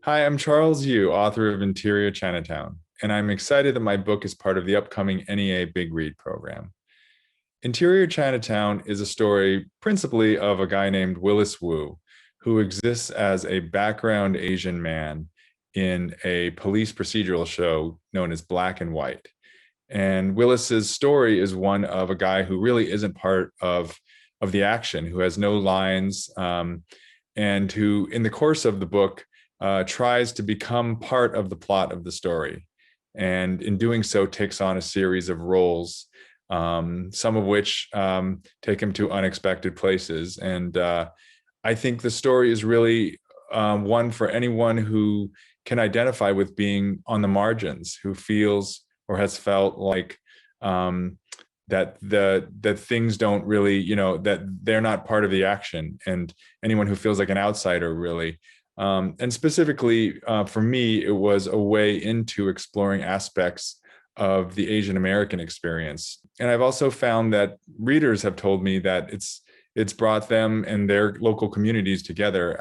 Hi, I'm Charles Yu, author of Interior Chinatown, and I'm excited that my book is part of the upcoming NEA Big Read program. Interior Chinatown is a story principally of a guy named Willis Wu, who exists as a background Asian man in a police procedural show known as Black and White. And Willis's story is one of a guy who really isn't part of the action, who has no lines, and who, in the course of the book, tries to become part of the plot of the story. And in doing so, takes on a series of roles, some of which take him to unexpected places. And I think the story is really one for anyone who can identify with being on the margins, who feels or has felt like that things don't really, that they're not part of the action, and anyone who feels like an outsider, really. And specifically for me, it was a way into exploring aspects of the Asian American experience. And I've also found that readers have told me that it's brought them and their local communities together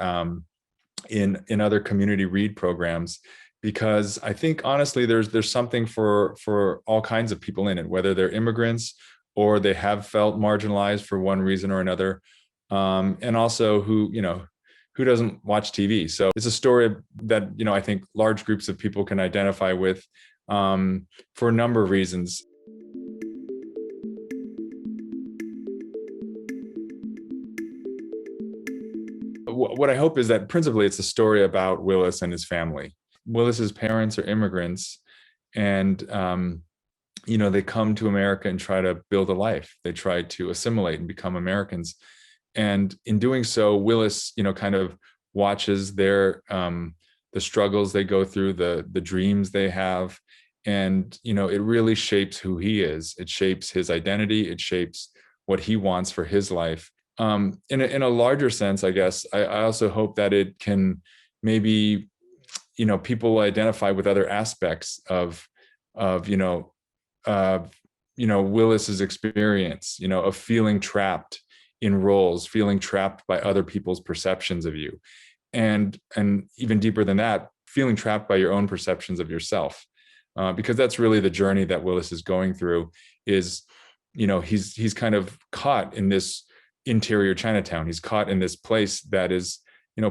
in other community read programs, because I think honestly there's something for all kinds of people in it, whether they're immigrants or they have felt marginalized for one reason or another, and also who doesn't watch TV. So it's a story that I think large groups of people can identify with for a number of reasons. What I hope is that principally it's a story about Willis and his family. Willis's parents are immigrants, and they come to America and try to build a life. They try to assimilate and become Americans. And in doing so, Willis, kind of watches their the struggles they go through, the dreams they have, and it really shapes who he is. It shapes his identity. It shapes what he wants for his life. In a larger sense, I guess, I also hope that it can maybe, people identify with other aspects of Willis's experience, of feeling trapped in roles, feeling trapped by other people's perceptions of you, and even deeper than that, feeling trapped by your own perceptions of yourself, because that's really the journey that Willis is going through. Is he's kind of caught in this interior Chinatown. He's caught in this place that is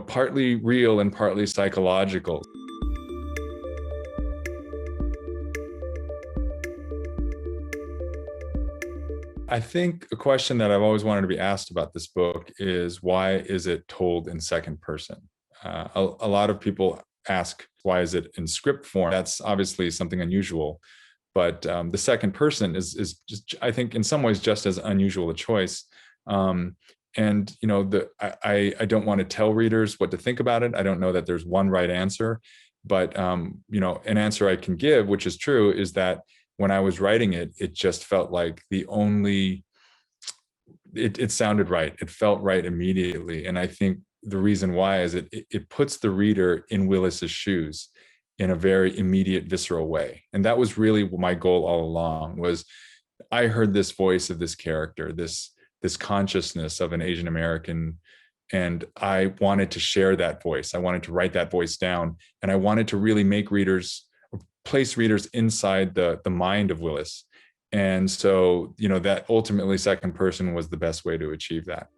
partly real and partly psychological. I think a question that I've always wanted to be asked about this book is, why is it told in second person? A lot of people ask, why is it in script form? That's obviously something unusual, but the second person is just, I think, in some ways, just as unusual a choice. And I don't want to tell readers what to think about it. I don't know that there's one right answer, but an answer I can give, which is true, is that when I was writing it, it just felt like it sounded right. It felt right immediately. And I think the reason why is it puts the reader in Willis's shoes in a very immediate, visceral way. And that was really my goal all along. Was I heard this voice of this character, this consciousness of an Asian American, and I wanted to share that voice. I wanted to write that voice down, and I wanted to really place readers inside the mind of Willis. And so, that ultimately second person was the best way to achieve that.